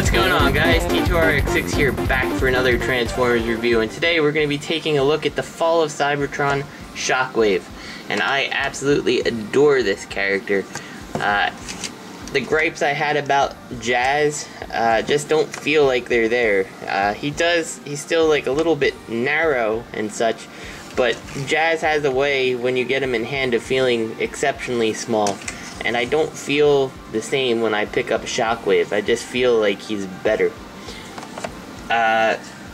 What's going on, guys? T2RX6 here, back for another Transformers review, and today we're going to be taking a look at the Fall of Cybertron Shockwave, and I absolutely adore this character. The gripes I had about Jazz just don't feel like they're there. He's still like a little bit narrow and such, but Jazz has a way when you get him in hand of feeling exceptionally small. And I don't feel the same when I pick up Shockwave. I just feel like he's better.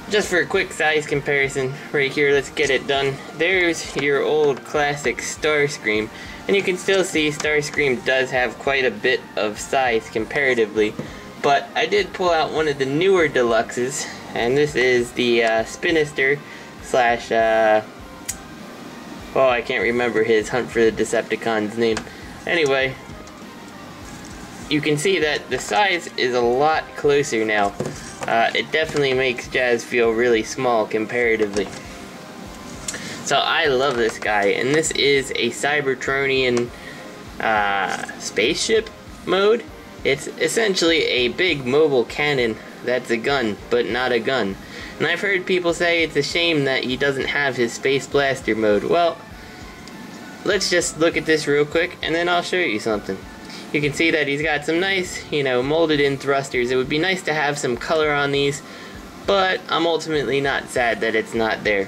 Just for a quick size comparison, right here, let's get it done. There's your old classic Starscream. And you can still see Starscream does have quite a bit of size comparatively. But I did pull out one of the newer deluxes. And this is the Spinister slash, I can't remember his Hunt for the Decepticons name. Anyway, you can see that the size is a lot closer now. It definitely makes Jazz feel really small comparatively. So I love this guy, and this is a Cybertronian spaceship mode. It's essentially a big mobile cannon that's a gun, but not a gun. And I've heard people say it's a shame that he doesn't have his Space Blaster mode. Well, let's just look at this real quick, and then I'll show you something. You can see that he's got some nice, molded in thrusters. It would be nice to have some color on these, but I'm ultimately not sad that it's not there.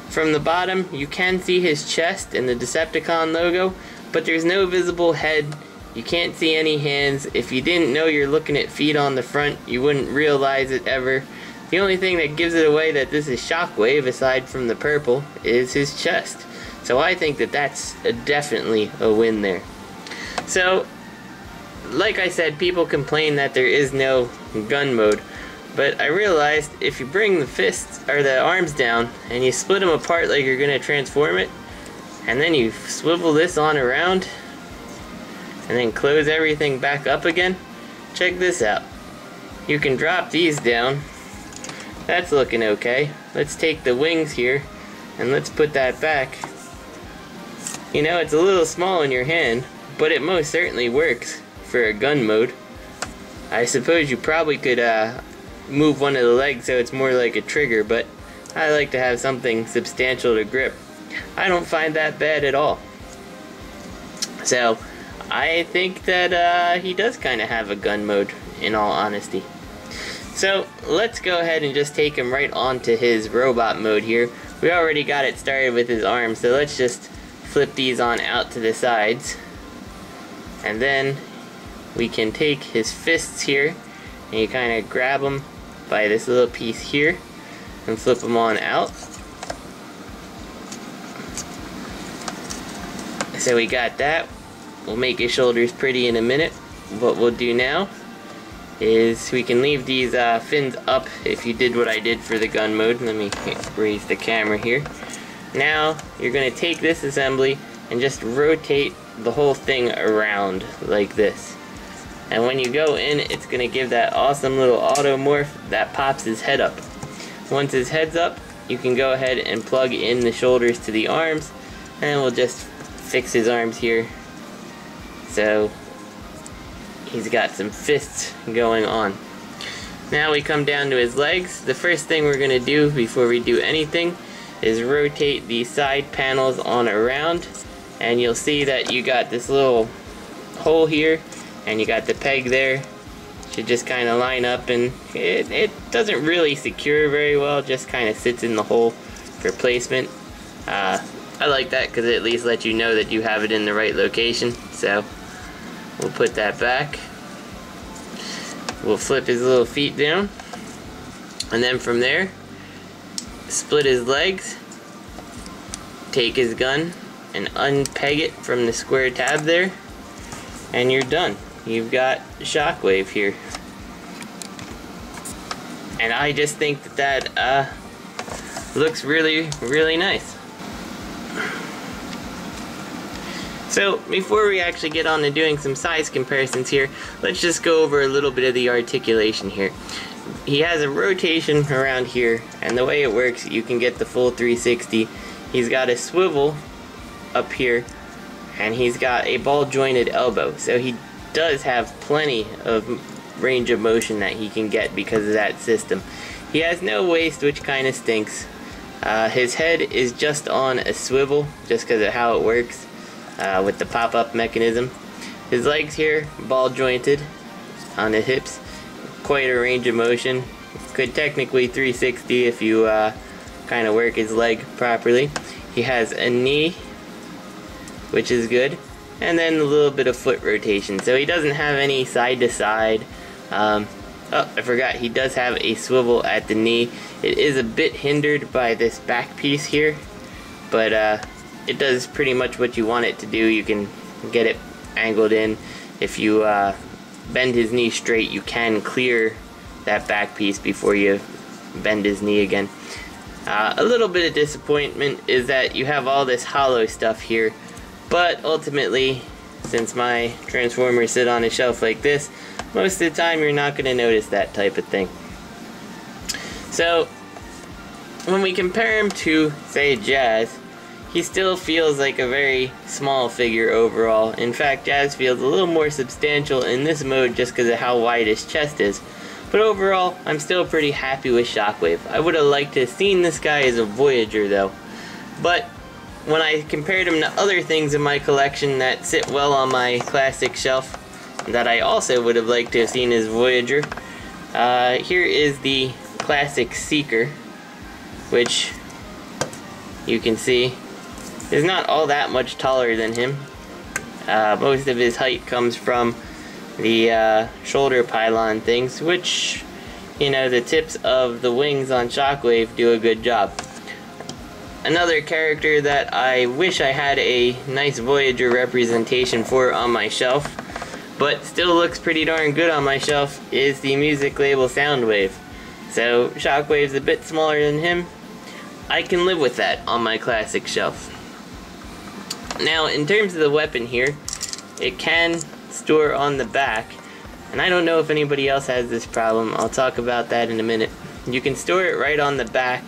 From the bottom, you can see his chest and the Decepticon logo, but there's no visible head. You can't see any hands. If you didn't know you're looking at feet on the front, you wouldn't realize it ever. The only thing that gives it away that this is Shockwave, aside from the purple, is his chest. So I think that that's definitely a win there. So, like I said, people complain that there is no gun mode, but I realized if you bring the fists or the arms down and you split them apart like you're gonna transform it, and then you swivel this on around and then close everything back up again, check this out. You can drop these down. That's looking okay. Let's take the wings here and let's put that back. It's a little small in your hand, but it most certainly works for a gun mode. I suppose you probably could move one of the legs so it's more like a trigger, but I like to have something substantial to grip. I don't find that bad at all. So, I think that he does kind of have a gun mode, in all honesty. So, let's go ahead and just take him right onto his robot mode here. We already got it started with his arms, so let's just flip these on out to the sides, and then we can take his fists here and you kind of grab them by this little piece here and flip them on out. So we got that. We'll make his shoulders pretty in a minute. What we'll do now is we can leave these fins up if you did what I did for the gun mode. Let me raise the camera here. Now, you're going to take this assembly and just rotate the whole thing around like this. And when you go in, it's going to give that awesome little automorph that pops his head up. Once his head's up, you can go ahead and plug in the shoulders to the arms, and we'll just fix his arms here. So, he's got some fists going on. Now we come down to his legs. The first thing we're going to do before we do anything is rotate the side panels on around, and you'll see that you got this little hole here and you got the peg there. Should just kind of line up, and it doesn't really secure very well, just kind of sits in the hole for placement. I like that because it at least lets you know that you have it in the right location. So we'll put that back. We'll flip his little feet down, and then from there split his legs, take his gun and unpeg it from the square tab there, and you're done. You've got Shockwave here. And I just think that looks really, really nice. So before we actually get on to doing some size comparisons here, let's just go over a little bit of the articulation here. He has a rotation around here, and the way it works, you can get the full 360. He's got a swivel up here, and he's got a ball jointed elbow, so he does have plenty of range of motion that he can get because of that system. He has no waist, which kind of stinks. His head is just on a swivel, just because of how it works with the pop-up mechanism. His legs here, ball jointed on the hips, quite a range of motion. Could technically 360 if you kind of work his leg properly. He has a knee, which is good, and then a little bit of foot rotation. So he doesn't have any side to side. Oh, I forgot, he does have a swivel at the knee. It is a bit hindered by this back piece here, but it does pretty much what you want it to do. You can get it angled in. If you bend his knee straight, you can clear that back piece before you bend his knee again. A little bit of disappointment is that you have all this hollow stuff here, but ultimately, since my Transformers sit on a shelf like this, most of the time you're not going to notice that type of thing. So, when we compare him to, say, Jazz, he still feels like a very small figure overall. In fact, Jazz feels a little more substantial in this mode just because of how wide his chest is. But overall, I'm still pretty happy with Shockwave. I would have liked to have seen this guy as a Voyager though. But when I compared him to other things in my collection that sit well on my classic shelf, that I also would have liked to have seen as Voyager, here is the classic Seeker, which you can see is not all that much taller than him. Most of his height comes from the shoulder pylon things, which, you know, the tips of the wings on Shockwave do a good job. Another character that I wish I had a nice Voyager representation for on my shelf, but still looks pretty darn good on my shelf, is the music label Soundwave. So Shockwave's a bit smaller than him. I can live with that on my classic shelf. Now, in terms of the weapon here, it can store on the back, and I don't know if anybody else has this problem. I'll talk about that in a minute. You can store it right on the back.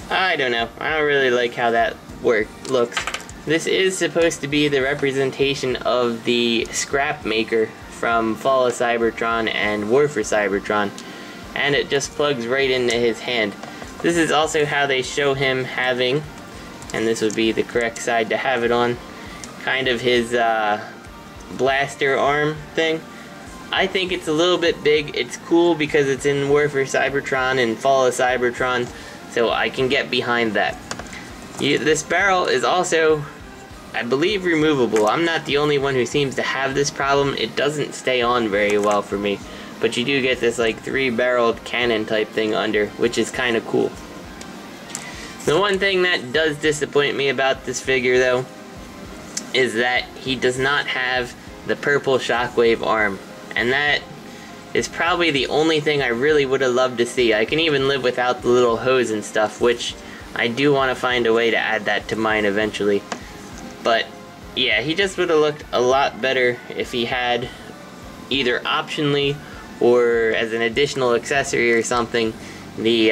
I don't know. I don't really like how that looks. This is supposed to be the representation of the scrap maker from Fall of Cybertron and War for Cybertron, and it just plugs right into his hand. This is also how they show him having, and this would be the correct side to have it on, kind of his blaster arm thing. I think it's a little bit big. It's cool because it's in War for Cybertron and Fall of Cybertron, so I can get behind that. This barrel is also, I believe, removable. I'm not the only one who seems to have this problem. It doesn't stay on very well for me, but you do get this like 3-barreled cannon type thing under, which is kind of cool. The one thing that does disappoint me about this figure though is that he does not have the purple Shockwave arm, and that is probably the only thing I really would have loved to see. I can even live without the little hose and stuff, which I do want to find a way to add that to mine eventually. But yeah, he just would have looked a lot better if he had, either optionally or as an additional accessory or something, the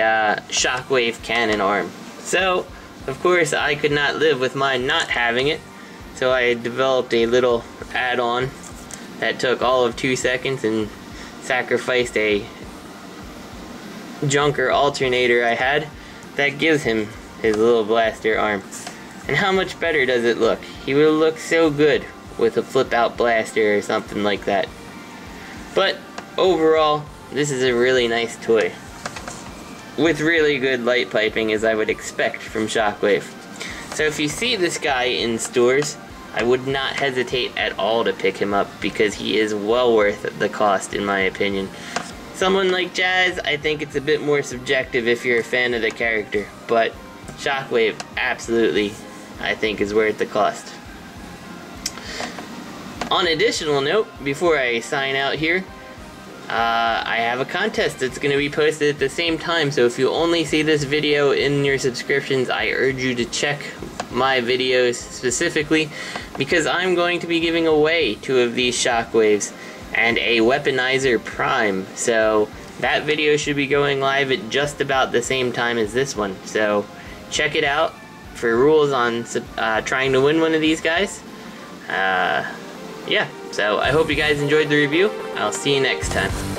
Shockwave cannon arm. So, of course, I could not live with mine not having it, so I developed a little add-on that took all of 2 seconds and sacrificed a junker alternator I had that gives him his little blaster arm. And how much better does it look? He will look so good with a flip-out blaster or something like that. But overall, this is a really nice toy, with really good light piping, as I would expect from Shockwave. So if you see this guy in stores, I would not hesitate at all to pick him up, because he is well worth the cost in my opinion. Someone like Jazz, I think it's a bit more subjective if you're a fan of the character, but Shockwave absolutely, I think, is worth the cost. On additional note, before I sign out here, I have a contest that's going to be posted at the same time, so if you only see this video in your subscriptions, I urge you to check my videos specifically, because I'm going to be giving away 2 of these Shockwaves and a Weaponizer Prime. So that video should be going live at just about the same time as this one, so check it out for rules on trying to win one of these guys. yeah, so I hope you guys enjoyed the review. I'll see you next time.